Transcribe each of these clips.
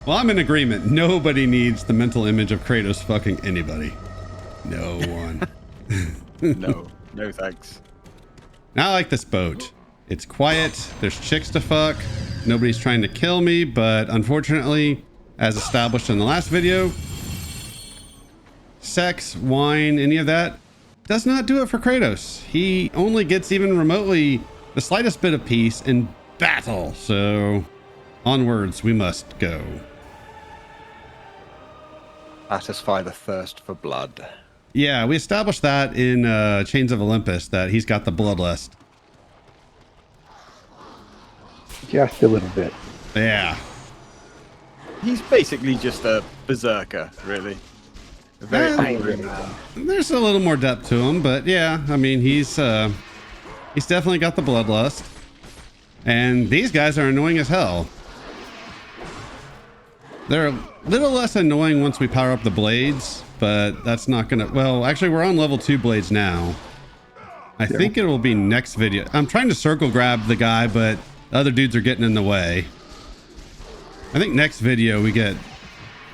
Well, I'm in agreement. Nobody needs the mental image of Kratos fucking anybody. No one. No thanks. Now I like this boat. It's quiet. There's chicks to fuck. Nobody's trying to kill me, but unfortunately, as established in the last video, sex, wine, any of that does not do it for Kratos. He only gets even remotely the slightest bit of peace in battle. So onwards we must go. Satisfy the thirst for blood. Yeah, we established that in Chains of Olympus, that he's got the bloodlust. Just a little bit. Yeah. He's basically just a berserker, really. A very angry man. There's a little more depth to him, but yeah, I mean, he's definitely got the bloodlust. And these guys are annoying as hell. They're a little less annoying once we power up the blades, but that's not gonna... Well, actually, we're on level 2 blades now. I think it will be next video. I'm trying to circle grab the guy, but other dudes are getting in the way. I think next video we get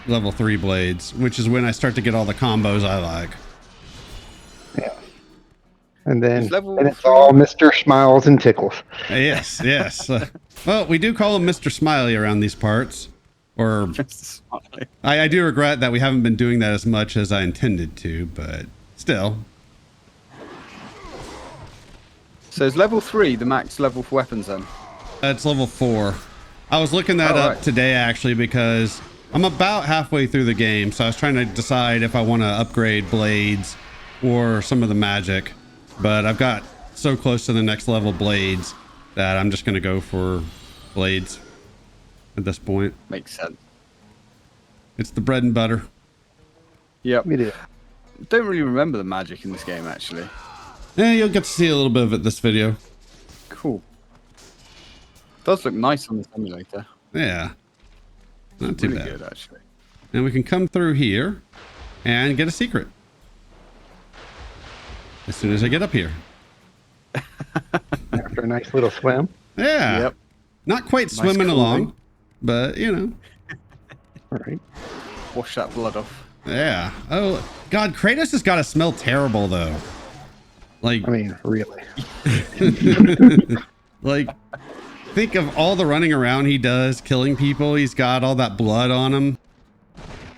level 3 blades, which is when I start to get all the combos I like. Yeah. And then Level it's all Mr. Smiles and Tickles. Yes, yes. Well, we do call him Mr. Smiley around these parts. Or I do regret that we haven't been doing that as much as I intended to, but still. So is level 3 the max level for weapons then? It's level 4. I was looking that up today actually because I'm about halfway through the game, so I was trying to decide if I want to upgrade blades or some of the magic, but I've got so close to the next level blades that I'm just going to go for blades at this point. Makes sense. It's the bread and butter. Yep. We did. Don't really remember the magic in this game, actually. Yeah, you'll get to see a little bit of it this video. Cool. Does look nice on the simulator. Yeah. Not too Really bad. good, actually. And we can come through here and get a secret. As soon as I get up here. After a nice little swim. Yeah. Yep. Not quite Nice swimming cooling. along, but you know. All right. Wash that blood off. Yeah. Oh, God, Kratos has got to smell terrible, though. Like, I mean, really. like, think of all the running around he does, killing people. He's got all that blood on him.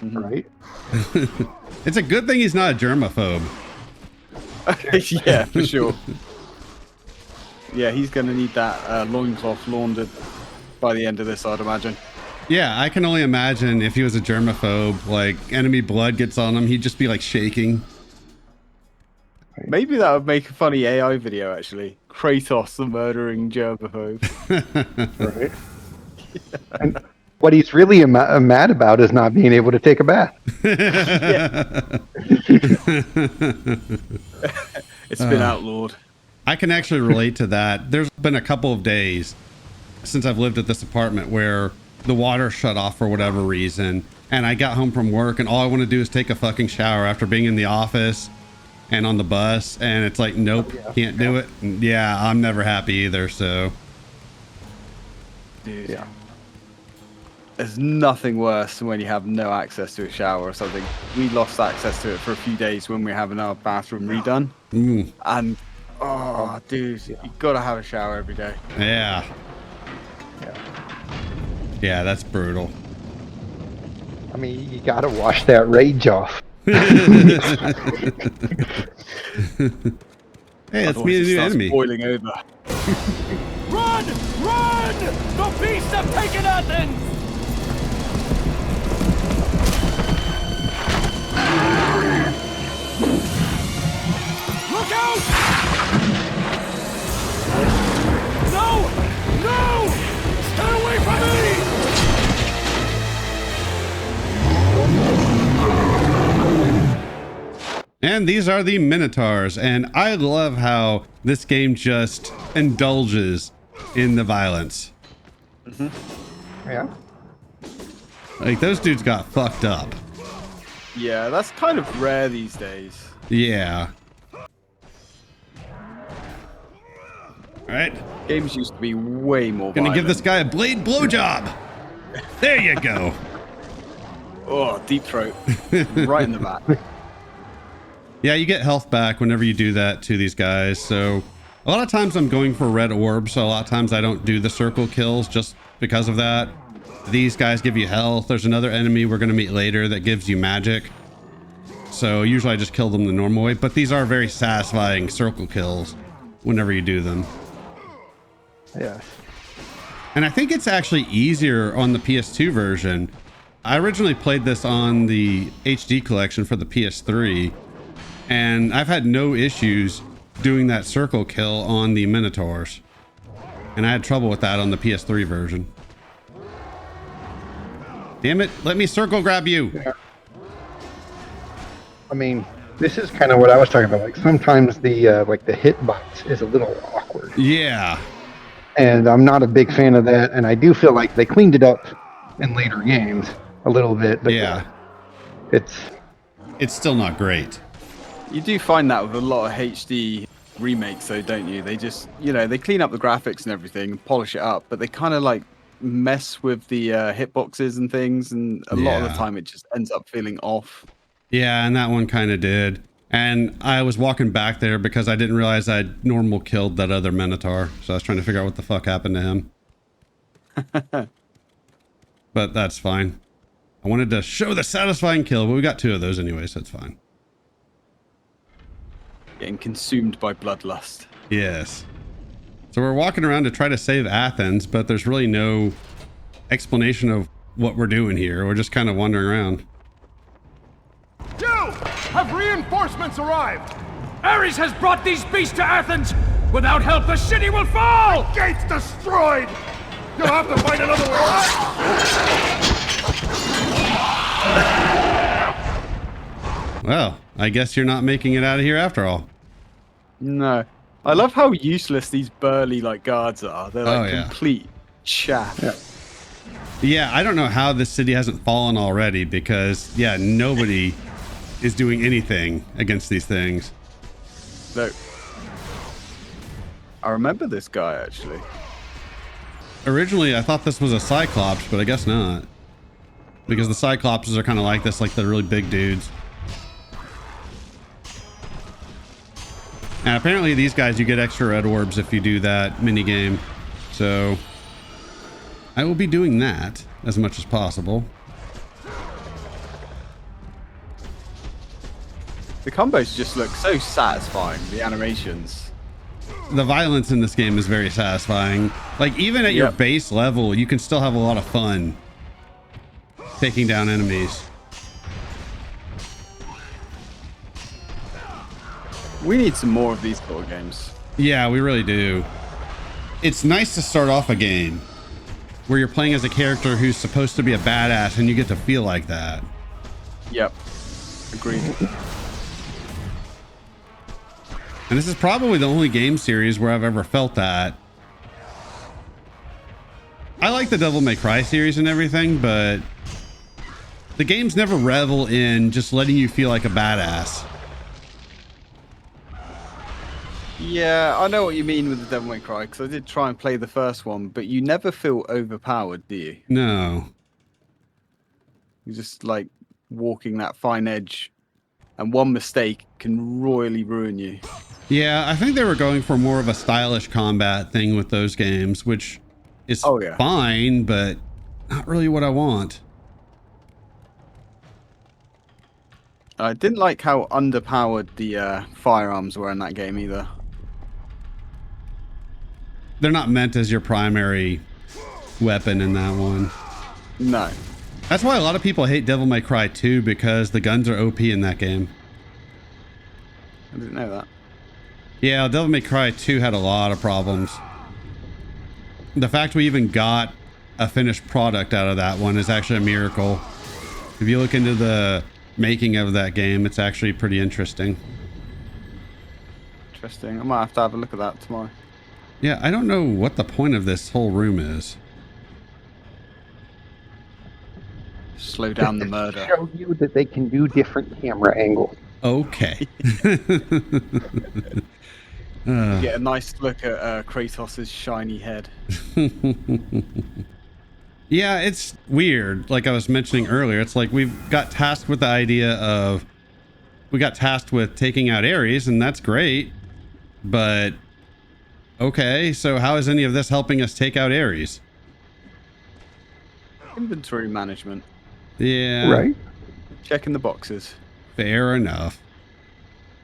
Right? It's a good thing he's not a germaphobe. Yeah, for sure. Yeah, he's going to need that loincloth laundered by the end of this, I'd imagine. Yeah, I can only imagine if he was a germaphobe, like, enemy blood gets on him, he'd just be, like, shaking. Maybe that would make a funny AI video, actually. Kratos, the murdering germaphobe. Right. And what he's really mad about is not being able to take a bath. It's been outlawed. I can actually relate to that. There's been a couple of days since I've lived at this apartment where the water shut off for whatever reason, and I got home from work and all I want to do is take a fucking shower after being in the office and on the bus, and it's like, nope, can't do it. And yeah, I'm never happy either, so. Dude. Yeah. There's nothing worse than when you have no access to a shower or something. We lost access to it for a few days when we were having our bathroom redone. And, oh, dude, you gotta have a shower every day. Yeah. Yeah, that's brutal. I mean, you gotta wash that rage off. Hey, that's me Otherwise a it new starts enemy. boiling over. Run! Run! The beasts have taken Athens! Look out! No! No! Stay away from me! And these are the Minotaurs, and I love how this game just indulges in the violence. Yeah. Like, those dudes got fucked up. Yeah, that's kind of rare these days. Yeah. Alright, Games used to be way more gonna violent. give this guy a blade blowjob. There you go. Oh, deep throat. Right in the back. Yeah, you get health back whenever you do that to these guys. So a lot of times I'm going for red orbs. So a lot of times I don't do the circle kills just because of that. These guys give you health. There's another enemy we're going to meet later that gives you magic. So usually I just kill them the normal way, but these are very satisfying circle kills whenever you do them. Yeah. And I think it's actually easier on the PS2 version. I originally played this on the HD collection for the PS3, and I've had no issues doing that circle kill on the Minotaurs. And I had trouble with that on the PS3 version. Damn it, let me circle grab you. Yeah. I mean, this is kind of what I was talking about. Like sometimes the like the hitbox is a little awkward. Yeah. And I'm not a big fan of that. And I do feel like they cleaned it up in later games a little bit. But Yeah. It's still not great. You do find that with a lot of HD remakes, though, don't you? They just, they clean up the graphics and everything, and polish it up, but they kind of like mess with the hitboxes and things, and a lot of the Yeah. time it just ends up feeling off. Yeah, and that one kind of did. And I was walking back there because I didn't realize I'd normal killed that other Minotaur. So I was trying to figure out what the fuck happened to him. But that's fine. I wanted to show the satisfying kill, but we got 2 of those anyway, so it's fine. Getting consumed by bloodlust. Yes. So we're walking around to try to save Athens, but there's really no explanation of what we're doing here. We're just kind of wandering around. You! Have reinforcements arrived? Ares has brought these beasts to Athens! Without help, the city will fall! The gate's destroyed! You'll have to find another way! Well, I guess you're not making it out of here after all. No. I love how useless these burly guards are. They're Oh, yeah. complete chaff. Yeah. Yeah, I don't know how this city hasn't fallen already because, yeah, nobody is doing anything against these things. No. I remember this guy, actually. Originally, I thought this was a Cyclops, but I guess not. Because the Cyclopses are kind of like this, like the really big dudes. And apparently these guys, you get extra red orbs if you do that mini game. So I will be doing that as much as possible. The combos just look so satisfying, the animations. The violence in this game is very satisfying. Like even at your Yep. base level, you can still have a lot of fun taking down enemies. We need some more of these sort of games. Yeah, we really do. It's nice to start off a game where you're playing as a character who's supposed to be a badass and you get to feel like that. Yep. Agreed. And this is probably the only game series where I've ever felt that. I like the Devil May Cry series and everything, but the games never revel in just letting you feel like a badass. Yeah, I know what you mean with the Devil May Cry, because I did try and play the first one, but you never feel overpowered, do you? No. You're just walking that fine edge, and one mistake can royally ruin you. Yeah, I think they were going for more of a stylish combat thing with those games, which is Oh, yeah. fine, but not really what I want. I didn't like how underpowered the firearms were in that game either. They're not meant as your primary weapon in that one. No. That's why a lot of people hate Devil May Cry 2 because the guns are OP in that game. I didn't know that. Yeah, Devil May Cry 2 had a lot of problems. The fact we even got a finished product out of that one is actually a miracle. If you look into the making of that game, it's actually pretty interesting. Interesting. I might have to have a look at that tomorrow. Yeah, I don't know what the point of this whole room is. Slow down the murder. Show you that they can do different camera angles. Okay. Get a nice look at Kratos' shiny head. Yeah, it's weird. Like I was mentioning earlier, it's like we've got tasked with the idea of we got tasked with taking out Ares, and that's great. But okay, so how is any of this helping us take out Ares? Inventory management. Yeah. Right. Checking the boxes. Fair enough.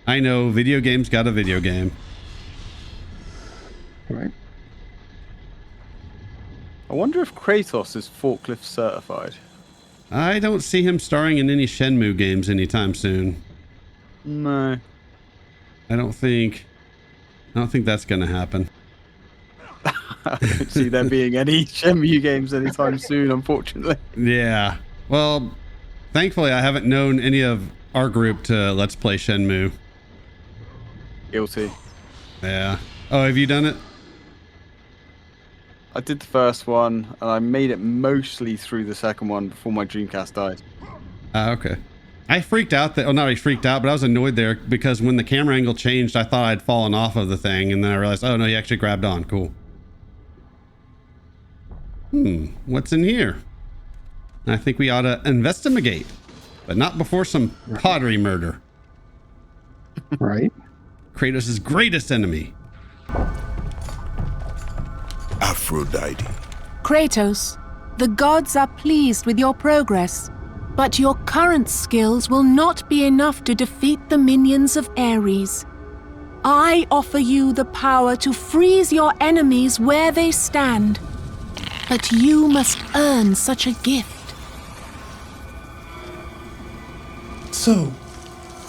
I know video games got a video game. Right. I wonder if Kratos is forklift certified. I don't see him starring in any Shenmue games anytime soon. No. I don't think that's gonna happen. I don't see there being any Shenmue games anytime soon, unfortunately. Yeah. Well, thankfully I haven't known any of our group to Let's Play Shenmue. Guilty. Yeah. Oh, have you done it? I did the first one, and I made it mostly through the second one before my Dreamcast died. Okay. I freaked out that, well, not really freaked out, but I was annoyed there because when the camera angle changed, I thought I'd fallen off of the thing, and then I realized, oh no, you actually grabbed on. Cool. What's in here? I think we ought to investigate, but not before some pottery murder. Right. Kratos' greatest enemy. Aphrodite. Kratos, the gods are pleased with your progress, but your current skills will not be enough to defeat the minions of Ares. I offer you the power to freeze your enemies where they stand, but you must earn such a gift. So,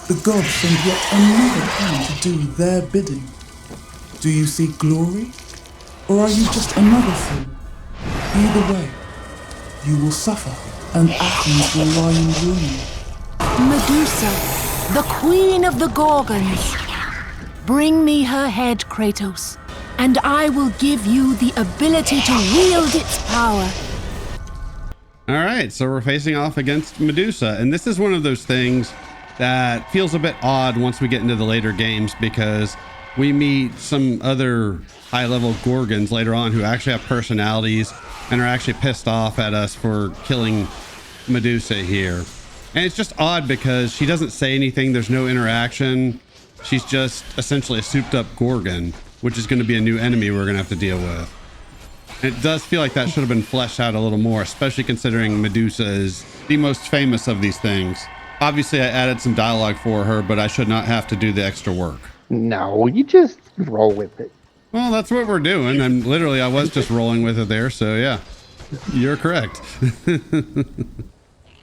the gods send yet another king to do their bidding. Do you seek glory? Or are you just another fool? Either way, you will suffer, and Athens will lie in ruin. Medusa, the queen of the Gorgons. Bring me her head, Kratos, and I will give you the ability to wield its power. All right, so we're facing off against Medusa, and this is one of those things that feels a bit odd once we get into the later games because we meet some other high-level Gorgons later on who actually have personalities and are actually pissed off at us for killing Medusa here. And it's just odd because she doesn't say anything, there's no interaction. She's just essentially a souped-up Gorgon, which is going to be a new enemy we're going to have to deal with. And it does feel like that should have been fleshed out a little more, especially considering Medusa is the most famous of these things. Obviously, I added some dialogue for her, but I should not have to do the extra work. No, you just roll with it. Well, that's what we're doing. I was just rolling with it there, so yeah. You're correct.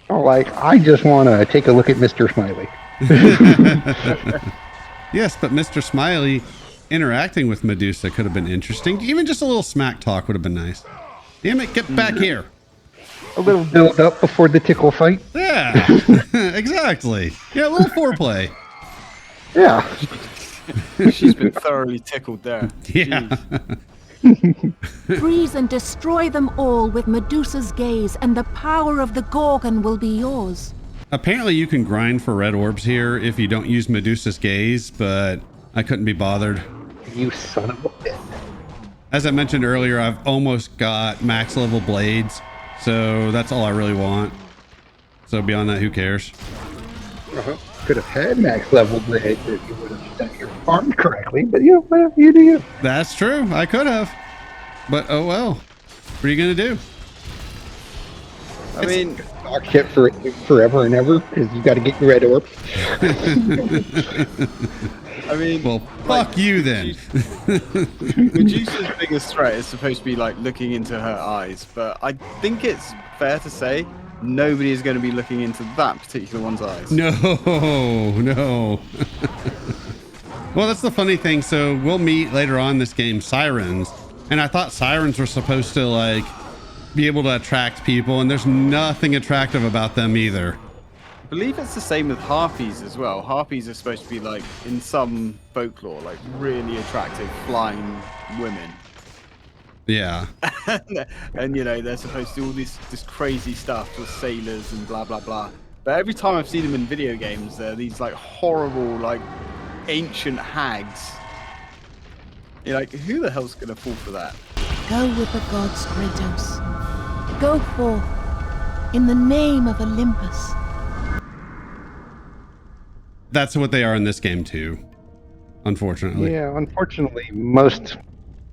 Oh, like, I just want to take a look at Mr. Smiley. Yes, but Mr. Smiley interacting with Medusa could have been interesting. Even just a little smack talk would have been nice. Damn it, get back here. A little build up before the tickle fight. Yeah, exactly. Yeah, a little foreplay. Yeah. She's been thoroughly tickled there. Yeah. Jeez. Freeze and destroy them all with Medusa's gaze, and the power of the Gorgon will be yours. Apparently you can grind for red orbs here if you don't use Medusa's gaze, but I couldn't be bothered. You son of a bitch. As I mentioned earlier, I've almost got max level blades, so that's all I really want. So beyond that, who cares? Could have had max level blades if you would have done your farm correctly, but you know, well, you do you. That's true. I could have. But oh well. What are you going to do? I mean, Dog shit for forever and ever because you got to get your red orb. Well, fuck you then. Medusa's biggest threat is supposed to be like looking into her eyes, but I think it's fair to say nobody is going to be looking into that particular one's eyes. No. Well, that's the funny thing. So we'll meet later on in this game sirens, and I thought sirens were supposed to like be able to attract people, and there's nothing attractive about them either. I believe it's the same with harpies as well. Harpies are supposed to be like, in some folklore, like really attractive flying women. Yeah. And you know, they're supposed to do all this crazy stuff with sailors and blah blah blah. But every time I've seen them in video games, they're these like horrible, like ancient hags. You're like, who the hell's gonna fall for that? Go with the gods, Kratos. Go forth, in the name of Olympus. That's what they are in this game too, unfortunately. Yeah, unfortunately, most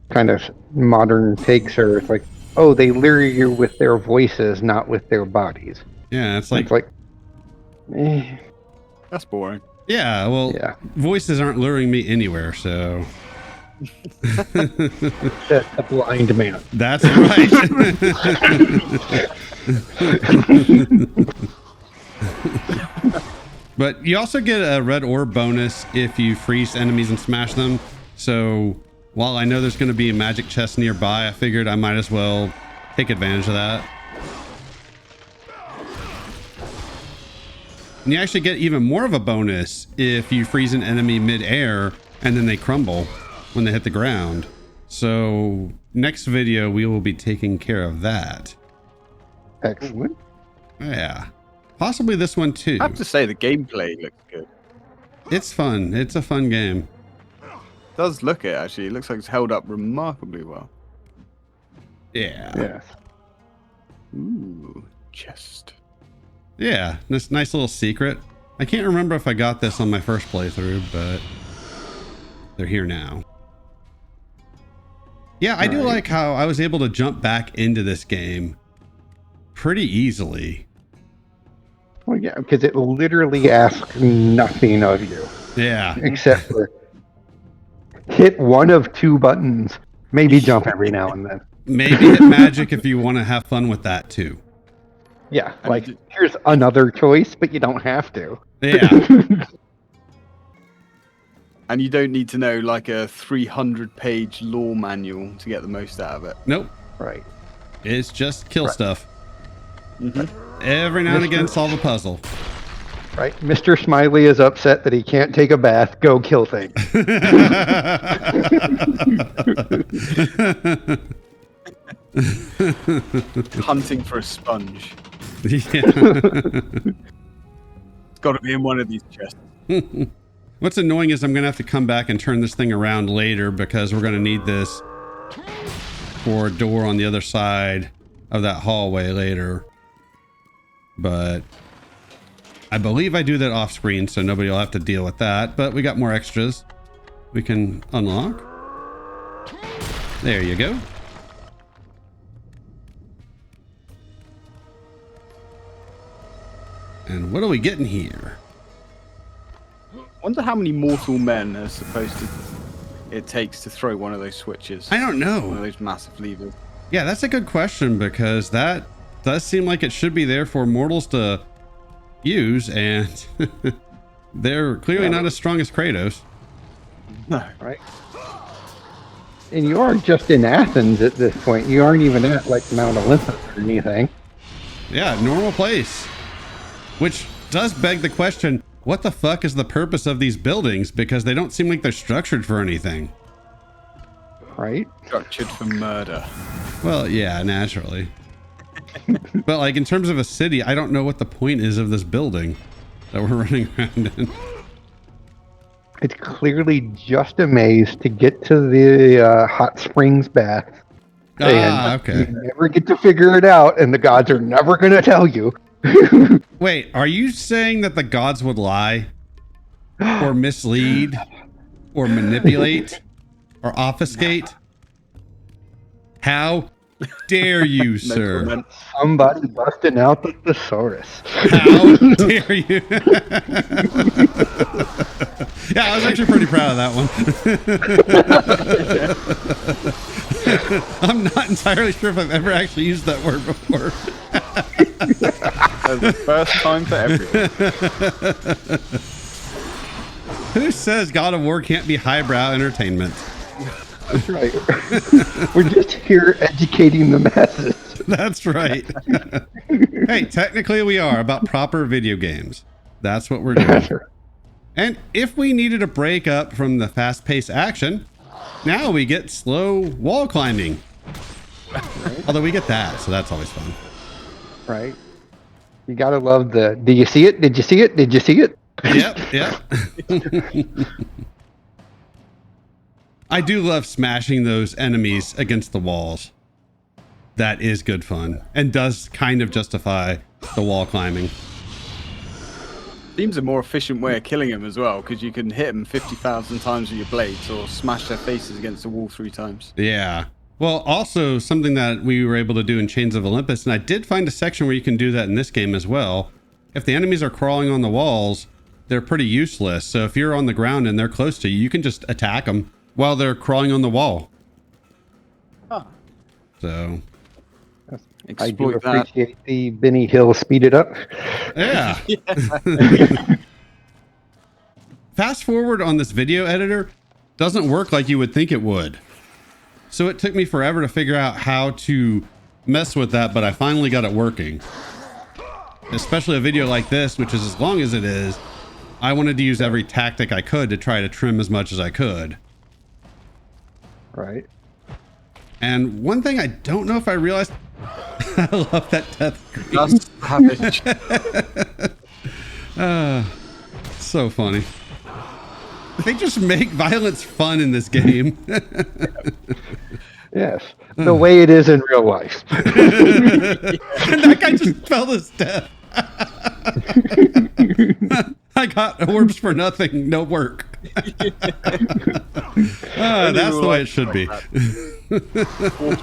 kind of modern takes are it's like, oh, they lure you with their voices, not with their bodies. Yeah, it's like, That's boring. yeah, well, Yeah. voices aren't luring me anywhere, so That's a blind man. that's right. But you also get a red orb bonus if you freeze enemies and smash them. So while I know there's going to be a magic chest nearby, I figured I might as well take advantage of that. And you actually get even more of a bonus if you freeze an enemy mid-air and then they crumble when they hit the ground. So next video, we will be taking care of that. Excellent. Yeah. Possibly this one too. I have to say the gameplay looks good. It's fun. It's a fun game. It does look it actually. It looks like it's held up remarkably well. Yeah. Yes. Ooh, chest. Yeah. This nice little secret. I can't remember if I got this on my first playthrough, but they're here now. Yeah, I do like how I was able to jump back into this game pretty easily. Well, yeah, because it literally asks nothing of you Yeah. except for hit one of two buttons. Maybe jump every now and then. Maybe hit magic if you want to have fun with that too. Yeah, like here's another choice, but you don't have to. Yeah. And you don't need to know like a 300-page lore manual to get the most out of it. Nope. Right. It's just kill stuff. Mhm. Every now and again, solve a puzzle. Right. Mr. Smiley is upset that he can't take a bath. Go kill things. Hunting for a sponge. Yeah. It's got to be in one of these chests. What's annoying is I'm going to have to come back and turn this thing around later because we're going to need this for a door on the other side of that hallway later. But I believe I do that off screen, so nobody will have to deal with that. But we got more extras we can unlock. There you go. And what are we getting here? Wonder how many mortal men are supposed to it takes to throw one of those switches. I don't One of know. those massive levers. Yeah, that's a good question because that does seem like it should be there for mortals to use, and they're clearly not as strong as Kratos. No. Right. And you are just in Athens at this point. You aren't even at like Mount Olympus or anything. Yeah, normal place. Which does beg the question, what the fuck is the purpose of these buildings? Because they don't seem like they're structured for anything. Right. Structured for murder. Well, yeah, naturally. But like in terms of a city, I don't know what the point is of this building that we're running around in. It's clearly just a maze to get to the hot springs bath. Ah, okay. You never get to figure it out, and the gods are never going to tell you. Wait, are you saying that the gods would lie? Or mislead? Or manipulate? Or obfuscate? How dare you, sir? comment. Somebody busting out the thesaurus. How dare you? Yeah, I was actually pretty proud of that one. I'm not entirely sure if I've ever actually used that word before. That's the first time for everyone. Who says God of War can't be highbrow entertainment? That's right. We're just here educating the masses. That's right. Hey, technically we are about proper video games. That's what we're doing. And if we needed a break up from the fast-paced action, now we get slow wall climbing. Although we get that, so that's always fun. Right. You gotta love the, did you see it? Did you see it? Did you see it? Yep. I do love smashing those enemies against the walls. that is good fun and does kind of justify the wall climbing. Seems a more efficient way of killing them as well, because you can hit them 50,000 times with your blades or smash their faces against the wall 3 times. Yeah. Well, also something that we were able to do in Chains of Olympus, and I did find a section where you can do that in this game as well. If the enemies are crawling on the walls, they're pretty useless. So if you're on the ground and they're close to you, you can just attack them while they're crawling on the wall. Huh. So I do Exploit that. appreciate the Benny Hill speed it up. yeah. Fast forward on this video editor doesn't work like you would think it would. So it took me forever to figure out how to mess with that, but I finally got it working. Especially a video like this, which is as long as it is, I wanted to use every tactic I could to try to trim as much as I could. Right. And one thing I don't know if I realized, I love that death screen. Just savage. So funny. They just make violence fun in this game. Yes. The way it is in real life. And that guy just fell to his death. I got orbs for nothing, no work. That's the way it should be. Orbs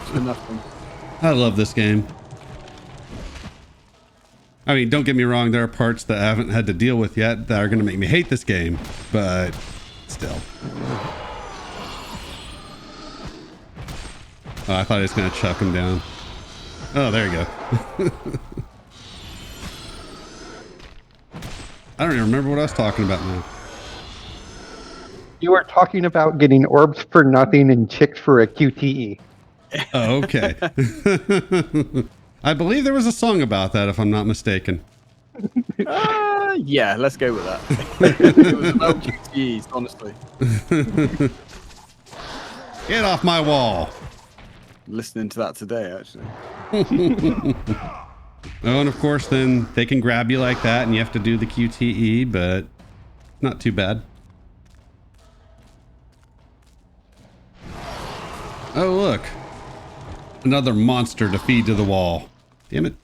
for nothing. I love this game. I mean, don't get me wrong, there are parts that I haven't had to deal with yet that are going to make me hate this game, but still. Oh, I thought he was going to chuck him down. Oh, there you go. I don't even remember what I was talking about now. You were talking about getting orbs for nothing and chicks for a QTE. Oh, okay. I believe there was a song about that, if I'm not mistaken. Yeah, let's go with that. It was about GTEs, honestly. Get off my wall. Listening to that today, actually. Oh, and of course, then they can grab you like that, and you have to do the QTE, but not too bad. Oh, look. Another monster to feed to the wall. Damn it.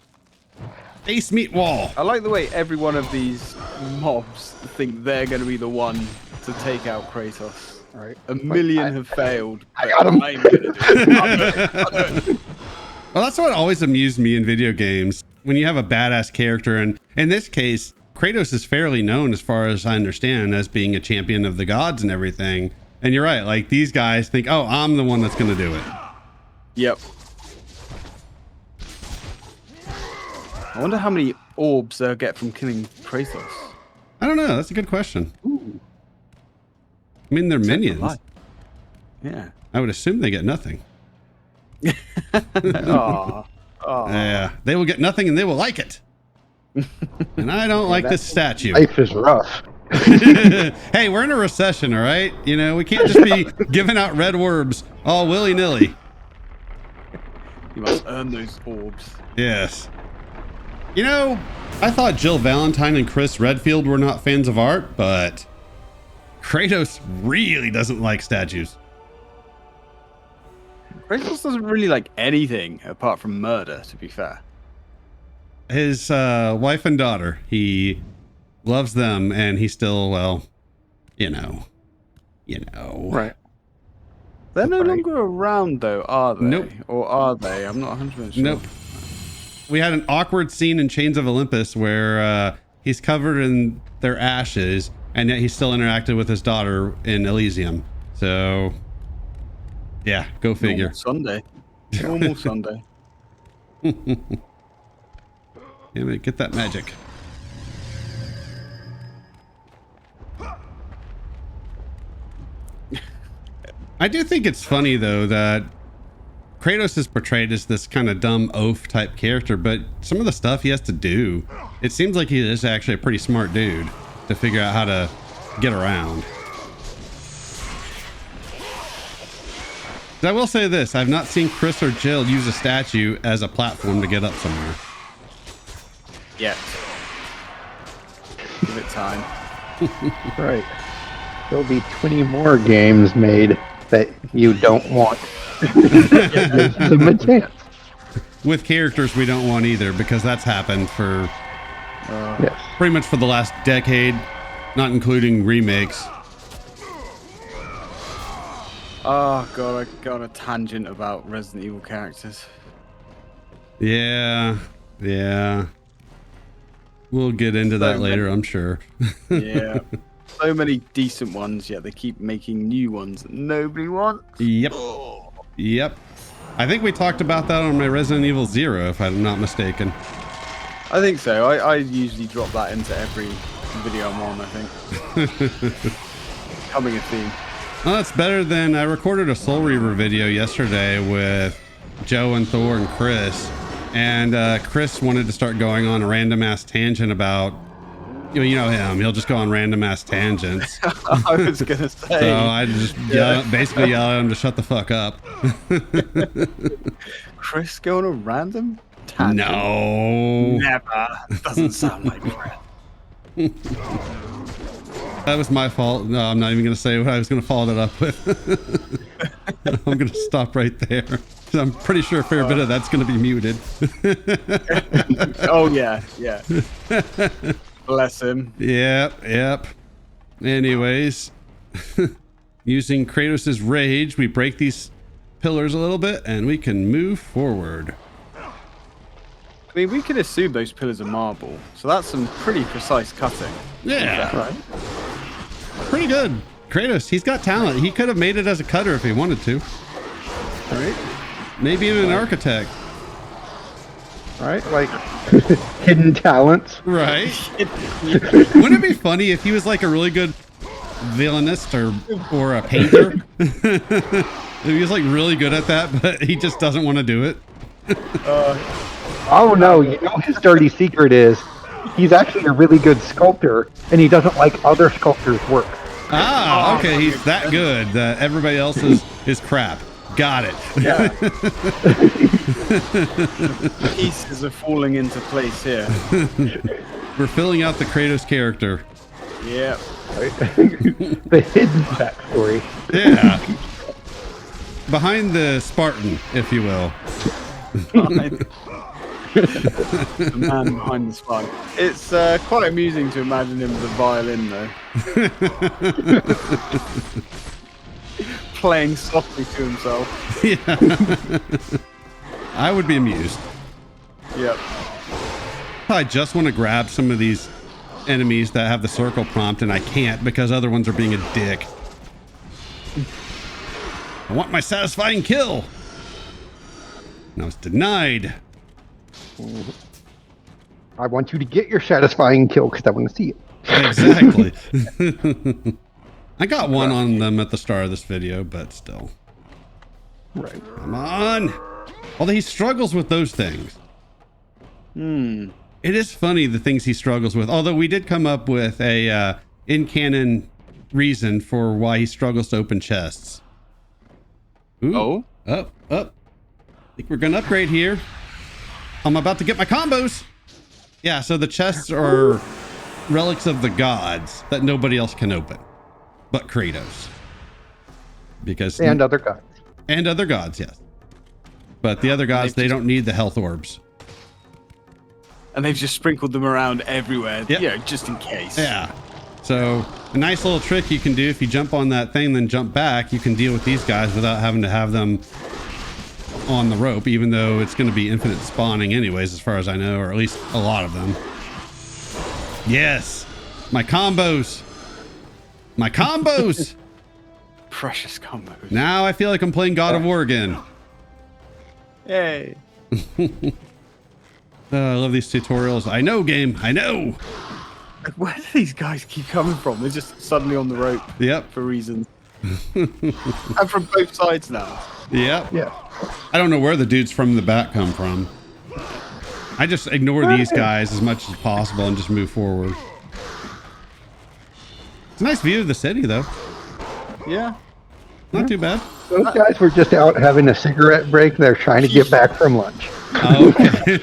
Face meat wall. I like the way every one of these mobs think they're going to be the one to take out Kratos. Right. A million have failed. I got him. I'm gonna do it. Well, that's what always amused me in video games. When you have a badass character, and in this case, Kratos is fairly known, as far as I understand, as being a champion of the gods and everything. And you're right, like these guys think, oh, I'm the one that's going to do it. Yep. I wonder how many orbs they'll get from killing Kratos. I don't know. That's a good question. Ooh. I mean, they're minions. Yeah. I would assume they get nothing. Aw. Yeah, they will get nothing and they will like it. And I don't like this statue. Life is rough. Hey, we're in a recession, all right? You know, we can't just be giving out red orbs all willy-nilly. You must earn those orbs. Yes. You know, I thought Jill Valentine and Chris Redfield were not fans of art, but Kratos really doesn't like statues. Kratos doesn't really like anything apart from murder, to be fair. His wife and daughter, he loves them, and he still, well, you know. Right. They're no longer around, though, are they? Nope. Or are they? I'm not 100% sure. Nope. We had an awkward scene in Chains of Olympus where he's covered in their ashes, and yet he still interacted with his daughter in Elysium. So, yeah, go figure. Normal Sunday. Damn it, get that magic. I do think it's funny, though, that Kratos is portrayed as this kind of dumb oaf type character, but some of the stuff he has to do, it seems like he is actually a pretty smart dude to figure out how to get around. I will say this, I've not seen Chris or Jill use a statue as a platform to get up somewhere. Yet. Give it time. Right. There'll be 20 more games made that you don't want. Give them a chance. with characters we don't want either, because that's happened for Yes. pretty much for the last decade, not including remakes. Oh god, I got a tangent about Resident Evil characters. Yeah. We'll get into that later, I'm sure. Yeah. So many decent ones, yet they keep making new ones that nobody wants. Yep. I think we talked about that on my Resident Evil 0, if I'm not mistaken. I think so. I usually drop that into every video I'm on, I think. Coming a theme. Well, that's better than I recorded a Soul Reaver video yesterday with Joe and Thor and Chris. And Chris wanted to start going on a random ass tangent about, you know him, he'll just go on random ass tangents. I was gonna say. So I just basically yell at him to shut the fuck up. Chris going a random tangent? No. Never. Doesn't sound like Chris. That was my fault. No, I'm not even going to say what I was going to follow that up with. I'm going to stop right there. I'm pretty sure a fair bit of that's going to be muted. Oh, yeah. Bless him. Yep. Anyways, using Kratos' rage, we break these pillars a little bit and we can move forward. I mean, we could assume those pillars are marble, so that's some pretty precise cutting. Yeah. Right. Pretty good. Kratos, he's got talent. He could have made it as a cutter if he wanted to. Right? Maybe even an architect. Right? Like hidden talents. Right. Wouldn't it be funny if he was like a really good villainist or a painter? If he was like really good at that, but he just doesn't want to do it. Oh no, you know his dirty secret is he's actually a really good sculptor and he doesn't like other sculptors' work. Ah, okay, he's that good that everybody else is crap. Got it. Yeah. Pieces are falling into place here. We're filling out the Kratos character. Yeah. The hidden backstory. Yeah. Behind the Spartan, if you will. The man behind the spine. It's quite amusing to imagine him with a violin, though. Playing softly to himself. Yeah. I would be amused. Yep. I just want to grab some of these enemies that have the circle prompt, and I can't because other ones are being a dick. I want my satisfying kill. No, it's denied. I want you to get your satisfying kill because I want to see it. Exactly. I got one on them at the start of this video, but still. Right. Come on. Although he struggles with those things. It is funny the things he struggles with. Although we did come up with a in-canon reason for why he struggles to open chests. Ooh. Up. I think we're gonna upgrade here. I'm about to get my combos. Yeah, so the chests are relics of the gods that nobody else can open but Kratos. Because And other guys. and other gods, yes. But the other gods, they don't need the health orbs. And they've just sprinkled them around everywhere, Yep. you know, just in case. Yeah. So a nice little trick you can do if you jump on that thing, then jump back, you can deal with these guys without having to have them on the rope, even though it's going to be infinite spawning anyways, as far as I know, or at least a lot of them. Yes. My combos. Precious combos. Now I feel like I'm playing God of War again. Yay. I love these tutorials. I know, game. I know. Where do these guys keep coming from? They're just suddenly on the rope Yep. for reasons. And from both sides now. Yep. Yeah. I don't know where the dudes from the back come from. I just ignore these guys as much as possible and just move forward. It's a nice view of the city, though. Yeah. Not too bad. Those guys were just out having a cigarette break. They're trying to get back from lunch. Oh, okay.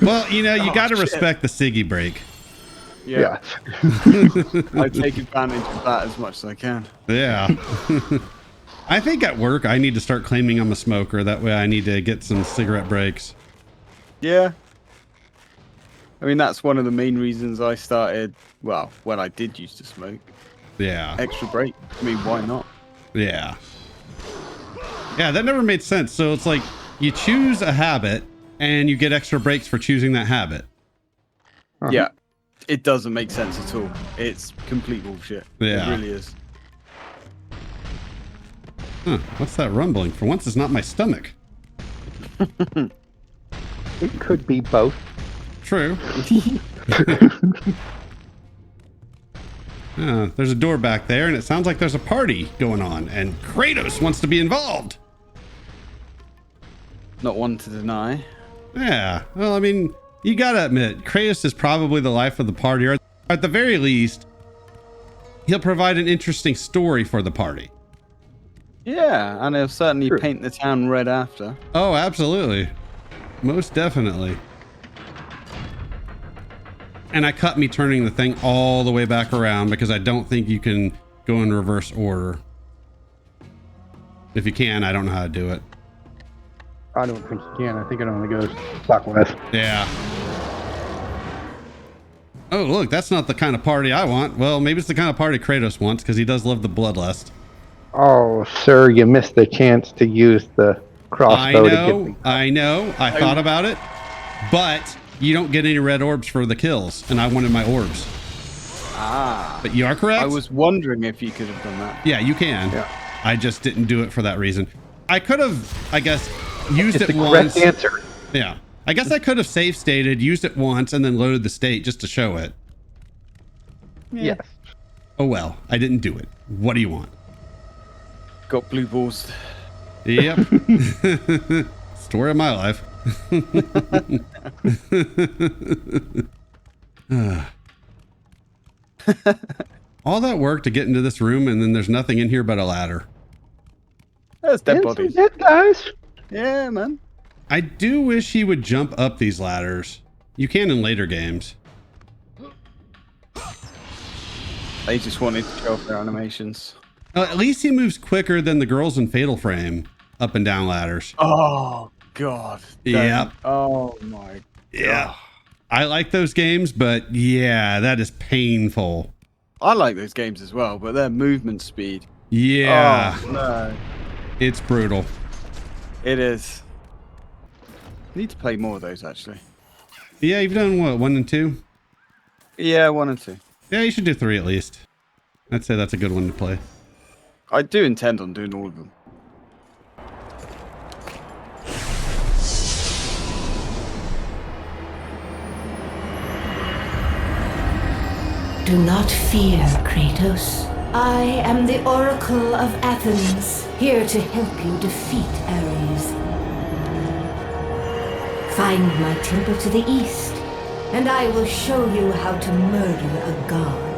Well, you know, you got to respect the Siggy break. Yeah. I take advantage of that as much as I can. Yeah. I think at work I need to start claiming I'm a smoker. That way I need to get some cigarette breaks. Yeah. I mean, that's one of the main reasons I started, well, when I did used to smoke. Yeah. Extra break. I mean, why not? Yeah. Yeah, that never made sense. So it's like you choose a habit and you get extra breaks for choosing that habit. Yeah. It doesn't make sense at all. It's complete bullshit. Yeah. It really is. Huh, what's that rumbling? For once, it's not my stomach. It could be both. True. There's a door back there, and it sounds like there's a party going on, and Kratos wants to be involved. Not one to deny. Yeah, well, I mean, you gotta admit, Kratos is probably the life of the party, or at the very least, he'll provide an interesting story for the party. Yeah, and he'll certainly True. paint the town red after. Oh, absolutely. Most definitely. And I cut me turning the thing all the way back around because I don't think you can go in reverse order. If you can, I don't know how to do it. I don't think you can. I think it only goes clockwise. Yeah. Oh, look, that's not the kind of party I want. Well, maybe it's the kind of party Kratos wants because he does love the bloodlust. Oh, sir, you missed the chance to use the crossbow to get me. I know. I thought about it. But you don't get any red orbs for the kills, and I wanted my orbs. Ah. But you are correct. I was wondering if you could have done that. Yeah, you can. Yeah. I just didn't do it for that reason. I could have, I guess, used It's it the once. correct answer. Yeah. I guess I could have save stated, used it once, and then loaded the state just to show it. Yes. Oh well, I didn't do it. What do you want? Got blue balls. Yep. Story of my life. All that work to get into this room, and then there's nothing in here but a ladder. There's dead And some bodies. dead guys. Yeah, man. I do wish he would jump up these ladders. You can in later games. They just wanted to show off their animations. At least he moves quicker than the girls in Fatal Frame up and down ladders. Oh, God. Yep. Oh, my Yeah. God. I like those games, but yeah, that is painful. I like those games as well, but their movement speed. Yeah, Oh, no. it's brutal. It is. Need to play more of those, actually. Yeah, you've done what, 1 and 2? Yeah, 1 and 2. Yeah, you should do 3 at least. I'd say that's a good one to play. I do intend on doing all of them. Do not fear, Kratos. I am the Oracle of Athens, here to help you defeat Ares. Find my temple to the east, and I will show you how to murder a god.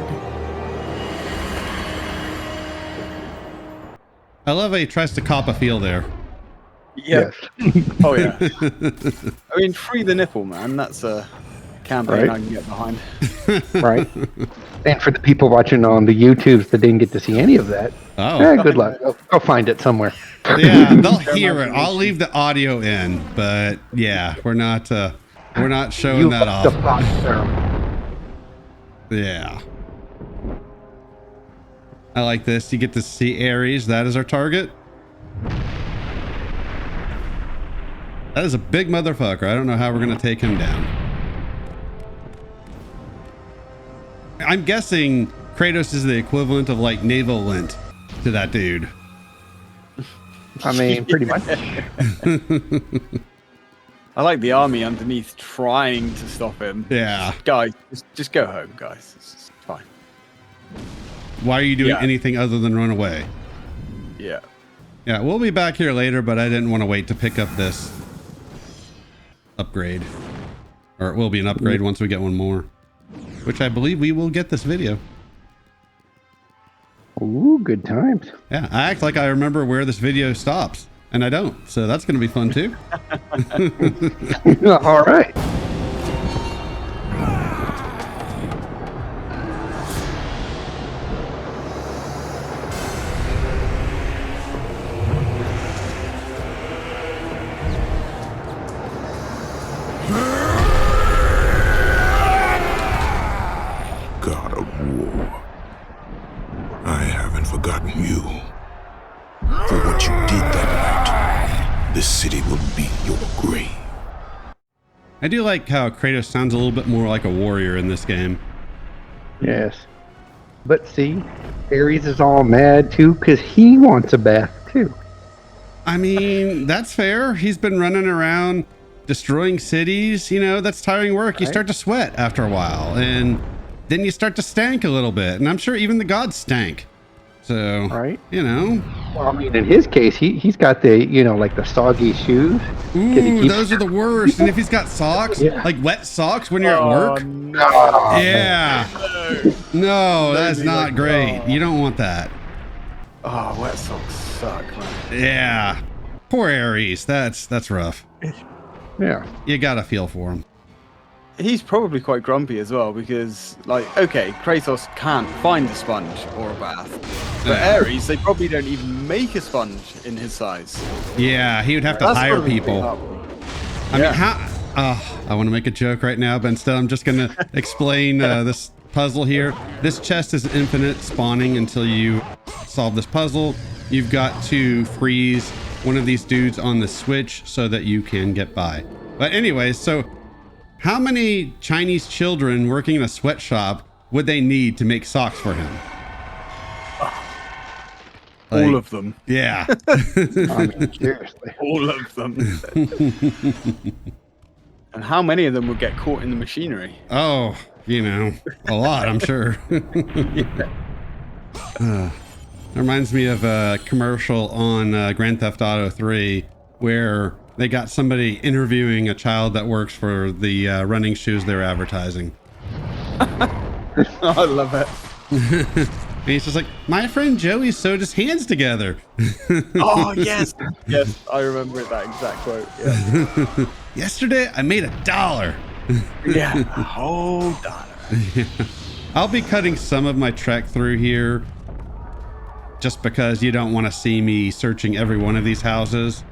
I love how he tries to cop a feel there. Yeah. Yes. Oh, yeah. I mean, free the nipple, man. That's a campaign Right. I can get behind. Right. And for the people watching on the YouTubes that didn't get to see any of that, Oh, good luck. Go find it somewhere. yeah, they'll hear it. I'll leave the audio in, but yeah, we're not showing You that fucked off. the plot, sir. Yeah. I like this. You get to see Ares. That is our target. That is a big motherfucker. I don't know how we're going to take him down. I'm guessing Kratos is the equivalent of like naval lint to that dude. I mean, pretty much. I like the army underneath trying to stop him. Yeah. Guys, just go home, guys. It's fine. Why are you doing Yeah. anything other than run away? Yeah. Yeah, we'll be back here later, but I didn't want to wait to pick up this upgrade. Or it will be an upgrade once we get one more. Which I believe we will get this video. Ooh, good times. Yeah, I act like I remember where this video stops, and I don't. So that's going to be fun too. All right. city will be your grave. I do like how Kratos sounds a little bit more like a warrior in this game. Yes. But see, Ares is all mad too because he wants a bath too. I mean, that's fair. He's been running around destroying cities. You know, that's tiring work. You start to sweat after a while, and then you start to stank a little bit. And I'm sure even the gods stank. So, Right. you know. Well, I mean, in his case, he's got the, like the soggy shoes. 'cause he Ooh, keeps- those are the worst. And if he's got socks, Yeah. like wet socks when you're at work. Oh, Yeah. No, that's not great. You don't want that. Oh, wet socks suck, man. Yeah. Poor Ares. That's rough. Yeah. You gotta feel for him. He's probably quite grumpy as well because, like, okay, Kratos can't find a sponge or a bath. But Yeah. Ares, they probably don't even make a sponge in his size. Yeah, he would have to That's hire gotta be people. hard. I mean, Yeah. how? I want to make a joke right now, but instead I'm just gonna explain this puzzle here. This chest is infinite spawning until you solve this puzzle. You've got to freeze one of these dudes on the switch so that you can get by. But anyways, so how many Chinese children working in a sweatshop would they need to make socks for him? All of them. Yeah. I mean, seriously. All of them. And how many of them would get caught in the machinery? Oh, a lot, I'm sure. Reminds me of a commercial on Grand Theft Auto 3 where they got somebody interviewing a child that works for the running shoes they're advertising. I love it. And he's just like, my friend Joey sewed his hands together. Oh, yes. Yes, I remember that exact quote. Yeah. Yesterday, I made $1. Yeah. A whole dollar. I'll be cutting some of my trek through here just because you don't want to see me searching every one of these houses.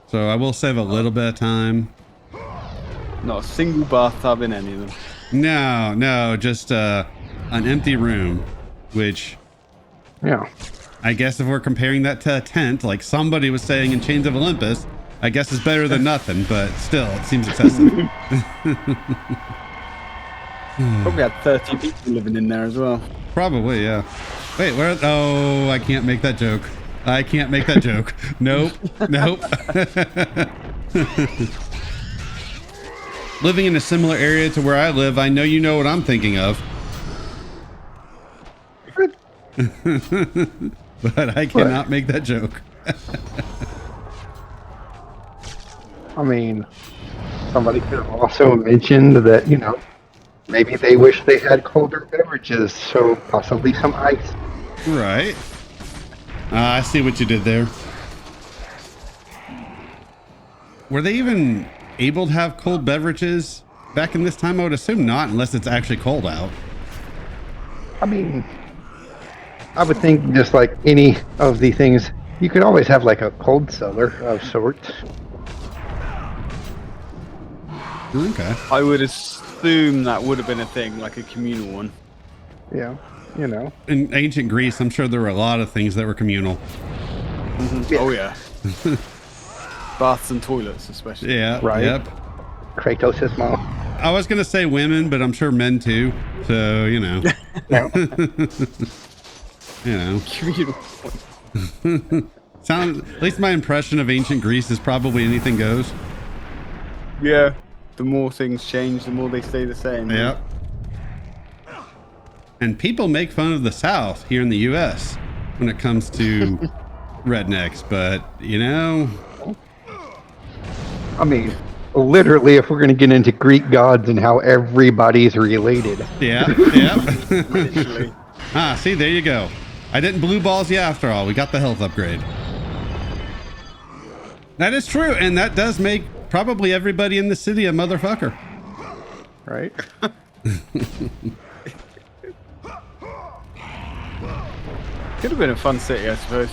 So I will save a little bit of time. Not a single bathtub in any of them. No, just an empty room, which Yeah. I guess if we're comparing that to a tent, like somebody was saying in Chains of Olympus, I guess it's better than nothing, but still, it seems excessive. Probably had 30 people living in there as well. Probably, yeah. Wait, where? Oh, I can't make that joke. I can't make that joke. Nope. Living in a similar area to where I live, I know you know what I'm thinking of. But I cannot make that joke. I mean, somebody could have also mentioned that, maybe they wish they had colder beverages, so possibly some ice. Right. I see what you did there. Were they even able to have cold beverages back in this time? I would assume not, unless it's actually cold out. I mean, I would think just like any of the things, you could always have like a cold cellar of sorts. Okay. I would assume that would have been a thing, like a communal one. Yeah, In ancient Greece, I'm sure there were a lot of things that were communal. Oh, yeah. Baths and toilets, especially. Yeah. Right. Yep. Kratos' mom. I was gonna say women, but I'm sure men too. So Yeah. Communal. At least my impression of ancient Greece is probably anything goes. Yeah. The more things change, the more they stay the same. Yep. And people make fun of the South here in the U.S. when it comes to rednecks, but I mean, literally, if we're going to get into Greek gods and how everybody's related. yeah. Literally. See, there you go. I didn't blue balls you after all. We got the health upgrade. That is true, and that does make probably everybody in the city a motherfucker. Right? Could have been a fun city, I suppose.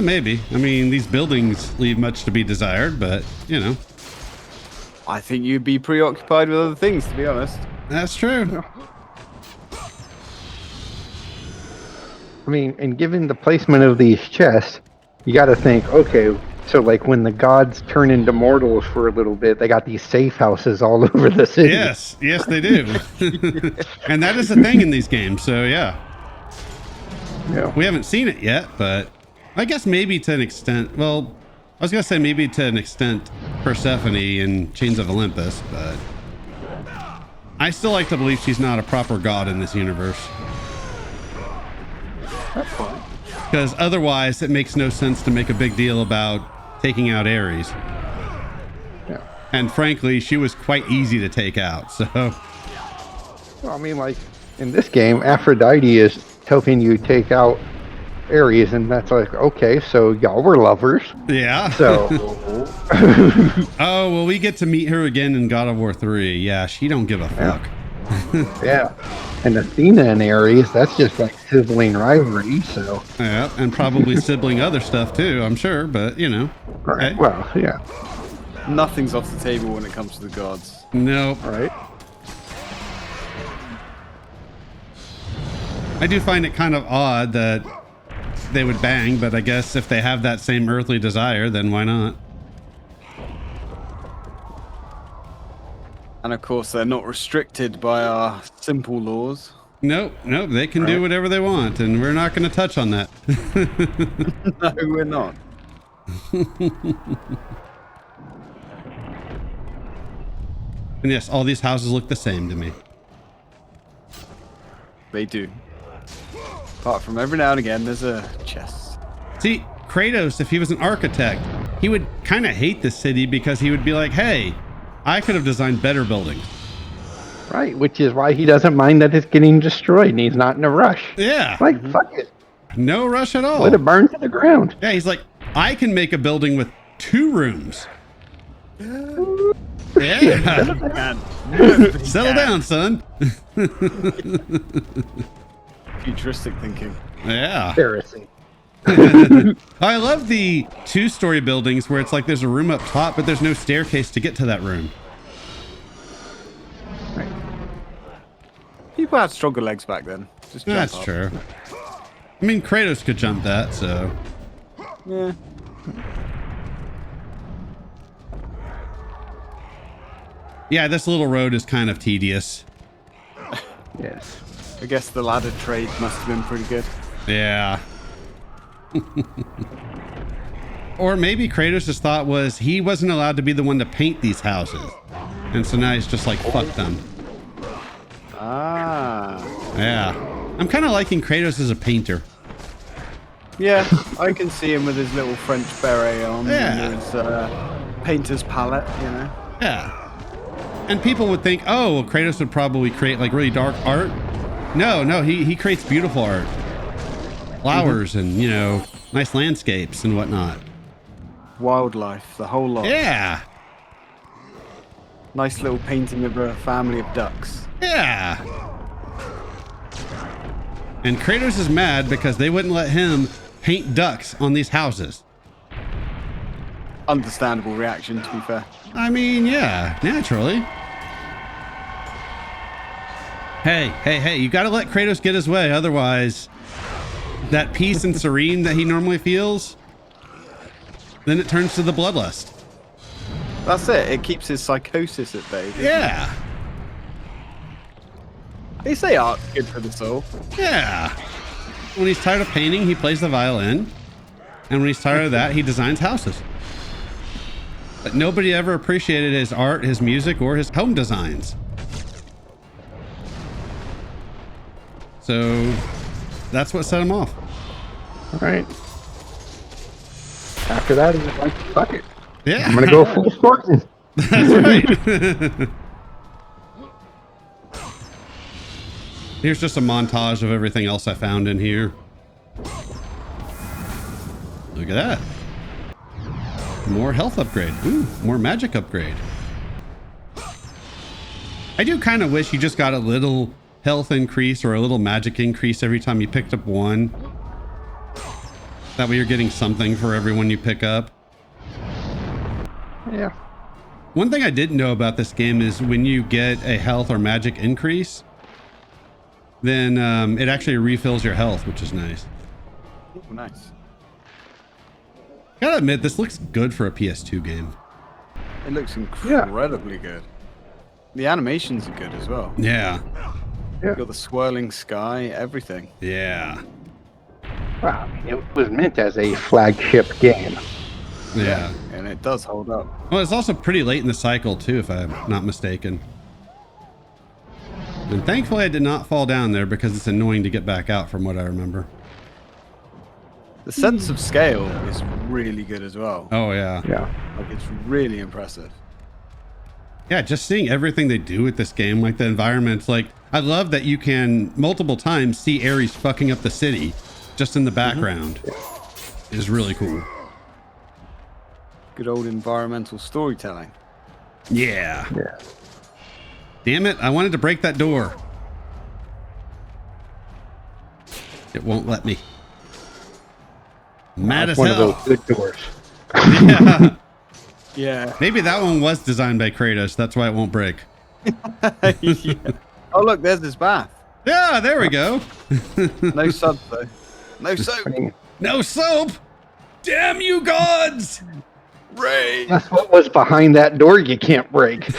Maybe. I mean, these buildings leave much to be desired, but, I think you'd be preoccupied with other things, to be honest. that's true. I mean, and given the placement of these chests, you got to think, okay, so like when the gods turn into mortals for a little bit, they got these safe houses all over the city. Yes, yes, they do. And that is a thing in these games. So yeah, Yeah. we haven't seen it yet, but I guess maybe to an extent. Well, I was gonna say maybe to an extent Persephone in Chains of Olympus, but I still like to believe she's not a proper god in this universe. That's fine. Because otherwise, it makes no sense to make a big deal about taking out Ares. Yeah. And frankly, she was quite easy to take out. So, Well, I mean, like in this game, Aphrodite is helping you take out Ares, and that's like, okay, so y'all were lovers. yeah. So, Oh, well, we get to meet her again in God of War 3. Yeah, she don't give a fuck. yeah. And Athena and Ares, that's just like sibling rivalry, so. Yeah, and probably sibling other stuff too, I'm sure, but you know. Right. Hey. Well, yeah. Nothing's off the table when it comes to the gods. Nope. All right. I do find it kind of odd that they would bang, but I guess if they have that same earthly desire, then why not? And of course, they're not restricted by our simple laws. Nope, they can do whatever they want, and we're not going to touch on that. No, we're not. And yes, all these houses look the same to me. They do. Apart from every now and again, there's a chest. See, Kratos, if he was an architect, he would kind of hate this city because he would be like, hey, I could have designed better buildings. Right, which is why he doesn't mind that it's getting destroyed and he's not in a rush. Yeah, Like, fuck it. no rush at all. Let it burn to the ground. Yeah, he's like, I can make a building with 2 rooms. Yeah. And Settle down, son. futuristic thinking. Yeah. Heresy. I love the 2-story buildings where it's like there's a room up top, but there's no staircase to get to that room. People had stronger legs back then. Just jump That's up. true. I mean, Kratos could jump that, so. Yeah. Yeah, this little road is kind of tedious. Yes. I guess the ladder trade must have been pretty good. Yeah. Or maybe Kratos' thought was he wasn't allowed to be the one to paint these houses. And so now he's just like, fuck them. Ah. Yeah. I'm kind of liking Kratos as a painter. Yeah, I can see him with his little French beret on Yeah. and his painter's palette, you know. Yeah. And people would think, oh, well, Kratos would probably create like really dark art. No, he creates beautiful art. Flowers and, you know, nice landscapes and whatnot. Wildlife, the whole lot. Yeah. Nice little painting of a family of ducks. Yeah. And Kratos is mad because they wouldn't let him paint ducks on these houses. Understandable reaction, to be fair. I mean, yeah, naturally. Hey, you gotta let Kratos get his way, otherwise that peace and serene that he normally feels, then it turns to the bloodlust. That's it. It keeps his psychosis at bay. Yeah. They say art's good for the soul. Yeah. When he's tired of painting, he plays the violin. And when he's tired of that, he designs houses. But nobody ever appreciated his art, his music, or his home designs. So that's what set him off. All right. After that, he's like, fuck it. Yeah. I'm going to go full Spartan. That's right. Here's just a montage of everything else I found in here. Look at that. More health upgrade. Ooh, more magic upgrade. I do kind of wish you just got a little health increase or a little magic increase every time you picked up one. That way you're getting something for every one you pick up. Yeah. One thing I didn't know about this game is when you get a health or magic increase, then it actually refills your health, which is nice. Ooh, nice. Gotta admit, this looks good for a PS2 game. It looks incredibly good. The animations are good as well. Yeah. You've got the swirling sky, everything. Yeah. Well, I mean, it was meant as a flagship game. Yeah. And it does hold up. Well, it's also pretty late in the cycle too, if I'm not mistaken. And thankfully I did not fall down there because it's annoying to get back out from what I remember. The sense of scale is really good as well. Oh yeah. Yeah. Like, it's really impressive. Yeah, just seeing everything they do with this game, like the environments, like I love that you can multiple times see Ares fucking up the city just in the background. Is really cool. Good old environmental storytelling. Yeah. Yeah. Damn it, I wanted to break that door. It won't let me. Mad as It's one hell. of those good doors. Yeah. Yeah. Maybe that one was designed by Kratos. That's why it won't break. Yeah. Oh, look, there's this bath. Yeah, there we go. No sub, though. No soap. I mean, No soap. Damn you gods. Ray. that's what was behind that door you can't break. And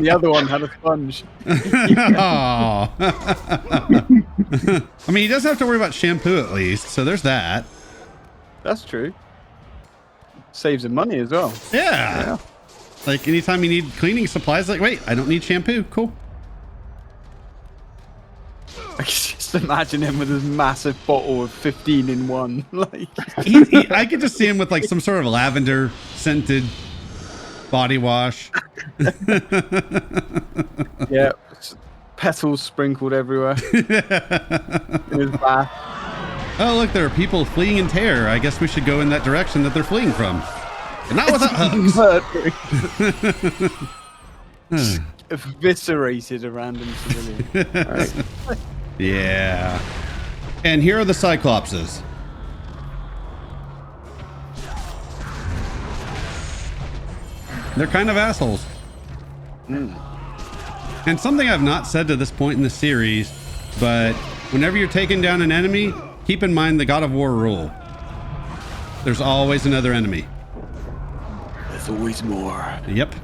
the other one had a sponge. Aw. I mean, he doesn't have to worry about shampoo at least, so there's that. That's true. Saves him money as well. Yeah. Like anytime you need cleaning supplies, like, wait, I don't need shampoo. Cool. I can just imagine him with his massive bottle of 15 in one. Like, I could just see him with like some sort of lavender scented body wash. yeah, petals sprinkled everywhere. In his bath. Oh, look, there are people fleeing in terror. I guess we should go in that direction that they're fleeing from. But not without hugs. Eviscerated a random civilian. Yeah. And here are the Cyclopses. They're kind of assholes. And something I've not said to this point in the series, but whenever you're taking down an enemy, keep in mind the God of War rule. There's always another enemy. There's always more. Yep.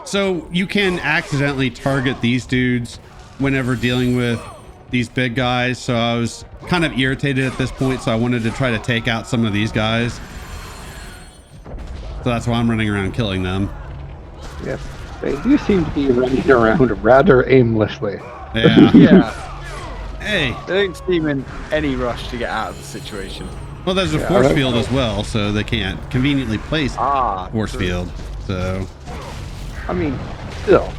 So you can accidentally target these dudes whenever dealing with these big guys. So I was kind of irritated at this point, so I wanted to try to take out some of these guys. So that's why I'm running around killing them. Yes, they do seem to be running around rather aimlessly. Yeah. Yeah. Hey. They don't seem in any rush to get out of the situation. Well, there's a Yeah, force right. field as well, so they can't conveniently place force true. field. So I mean, still,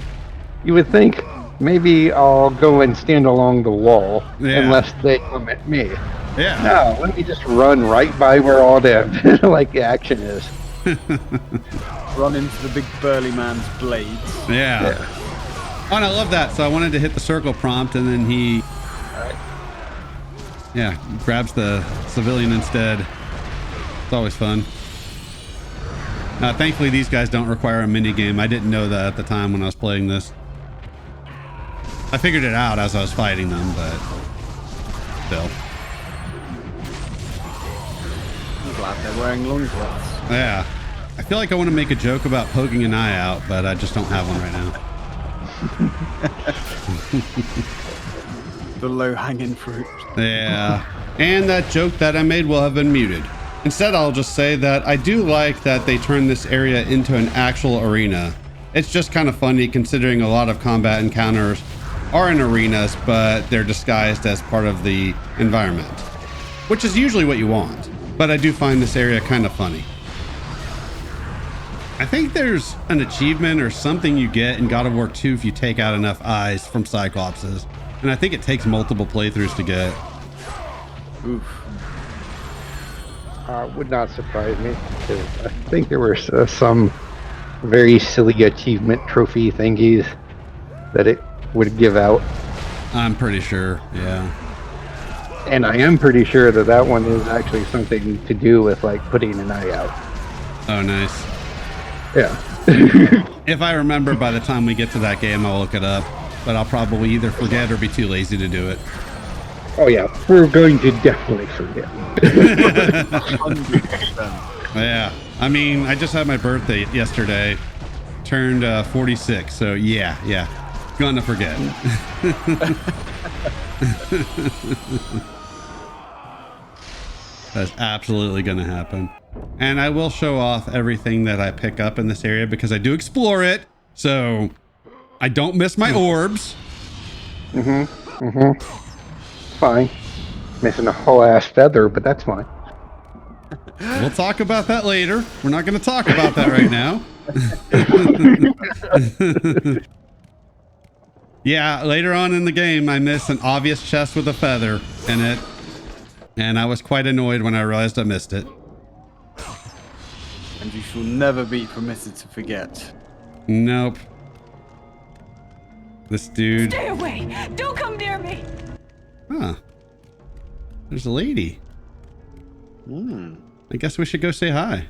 you would think maybe I'll go and stand along the wall Yeah. unless they come at me. yeah. No, let me just run right by where all the like the action is. Run into the big burly man's blades. Yeah. Oh, and I love that. So I wanted to hit the circle prompt, and then he, yeah, grabs the civilian instead. It's always fun. Thankfully, these guys don't require a mini game. I didn't know that at the time when I was playing this. I figured it out as I was fighting them, but still. I'm glad they're wearing loincloths. Yeah. I feel like I want to make a joke about poking an eye out, but I just don't have one right now. The low-hanging fruit. Yeah. And that joke that I made will have been muted. Instead, I'll just say that I do like that they turned this area into an actual arena. It's just kind of funny considering a lot of combat encounters are in arenas, but they're disguised as part of the environment, which is usually what you want. But I do find this area kind of funny. I think there's an achievement or something you get in God of War 2 if you take out enough eyes from Cyclopses. And I think it takes multiple playthroughs to get. Oof. Would not surprise me, because I think there were some very silly achievement trophy thingies that it would give out. I'm pretty sure, yeah. And I am pretty sure that that one is actually something to do with like putting an eye out. Oh, nice. Yeah. If I remember by the time we get to that game, I'll look it up. But I'll probably either forget or be too lazy to do it. Oh yeah, we're going to definitely forget. 100%. Yeah. I mean, I just had my birthday yesterday. Turned 46. So yeah. Gonna forget. That's absolutely gonna happen. And I will show off everything that I pick up in this area because I do explore it. So I don't miss my orbs. Fine. Missing a whole ass feather, but that's fine. We'll talk about that later. We're not going to talk about that right now. Yeah, later on in the game, I missed an obvious chest with a feather in it. And I was quite annoyed when I realized I missed it. And you shall never be permitted to forget. Nope. This dude. Stay away! Don't come near me! Huh. There's a lady. I guess we should go say hi.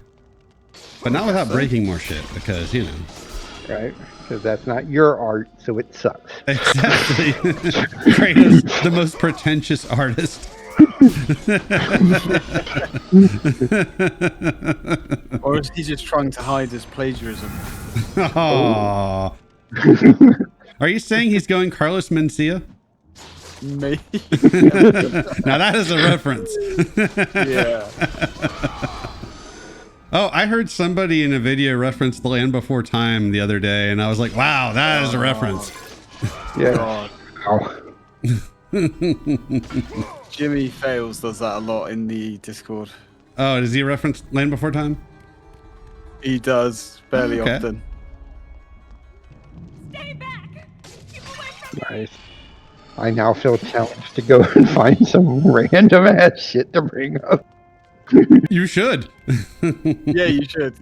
But not without breaking more shit, because, you know. Right? Because that's not your art, so it sucks. Exactly. Kratos, the most pretentious artist. Or is he just trying to hide his plagiarism? Aww. Are you saying he's going Carlos Mencia? Me? Now that is a reference. Yeah. Oh, I heard somebody in a video reference The Land Before Time the other day, and I was like, wow, that is a reference. Yeah. Ow. Jimmy Fails does that a lot in the Discord. Oh, does he reference Land Before Time? He does fairly Okay. often. Stay back! Keep away from me! Nice. I now feel challenged to go and find some random ass shit to bring up. You should. Yeah, you should.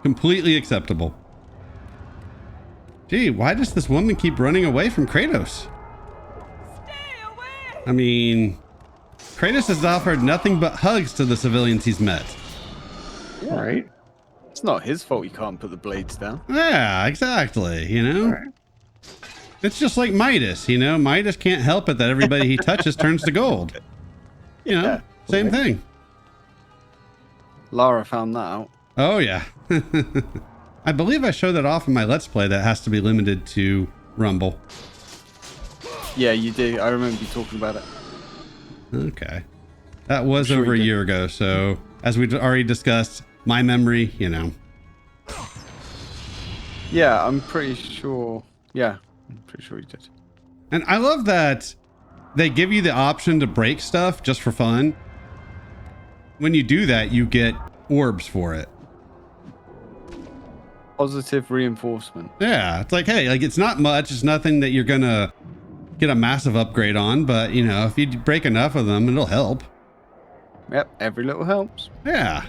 Completely acceptable. Gee, why does this woman keep running away from Kratos? Stay away! I mean, Kratos has offered nothing but hugs to the civilians he's met. Right? It's not his fault you can't put the blades down. Yeah, exactly, you know? It's just like Midas, you know? Midas can't help it that everybody he touches turns to gold. You know, Yeah. same thing. Lara found that out. Oh, yeah. I believe I showed that off in my Let's Play that has to be limited to Rumble. Yeah, you do. I remember you talking about it. Okay. That was I'm sure over a you did. year ago, so as we already discussed, my memory, you know. Yeah, I'm pretty sure. Yeah, I'm pretty sure you did. And I love that they give you the option to break stuff just for fun. When you do that, you get orbs for it. Positive reinforcement. Yeah, it's like, hey, like it's not much. It's nothing that you're gonna get a massive upgrade on, but you know, if you break enough of them, it'll help. Yep, every little helps. Yeah.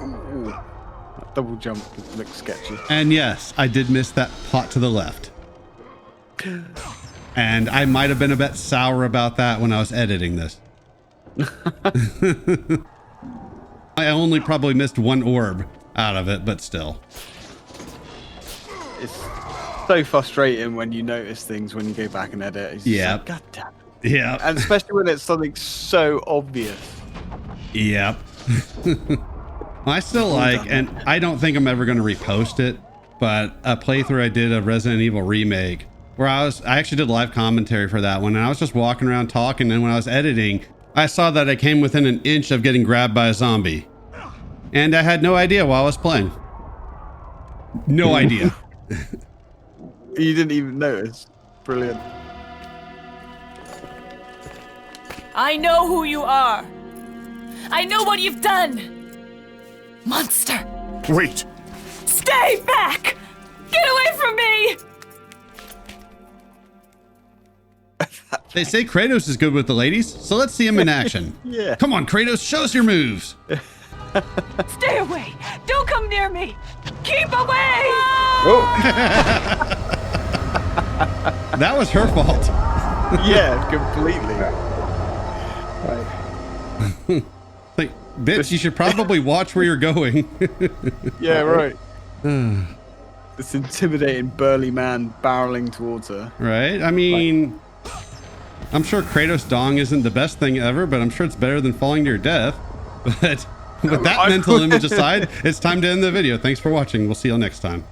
Ooh, that double jump looks sketchy. And yes, I did miss that plot to the left. And I might have been a bit sour about that when I was editing this. I only probably missed one orb out of it, but still. It's so frustrating when you notice things when you go back and edit. It's just Yep. like, God damn it. Yeah. And especially when it's something so obvious. Yep. I still like, and I don't think I'm ever going to repost it, but a playthrough I did of Resident Evil Remake, where I actually did live commentary for that one, and I was just walking around talking, and when I was editing, I saw that I came within an inch of getting grabbed by a zombie. And I had no idea while I was playing. No idea. You didn't even notice. Brilliant. I know who you are! I know what you've done! Monster! Wait! Stay back! Get away from me! They say Kratos is good with the ladies, so let's see him in action. Yeah. Come on, Kratos, show us your moves. Stay away! Don't come near me! Keep away! That was her fault. Yeah, completely. Like, bitch, you should probably watch where you're going. Yeah, right. This intimidating burly man barreling towards her. Right? I mean, I'm sure Kratos Dong isn't the best thing ever, but I'm sure it's better than falling to your death. But with that mental image aside, it's time to end the video. Thanks for watching. We'll see you next time.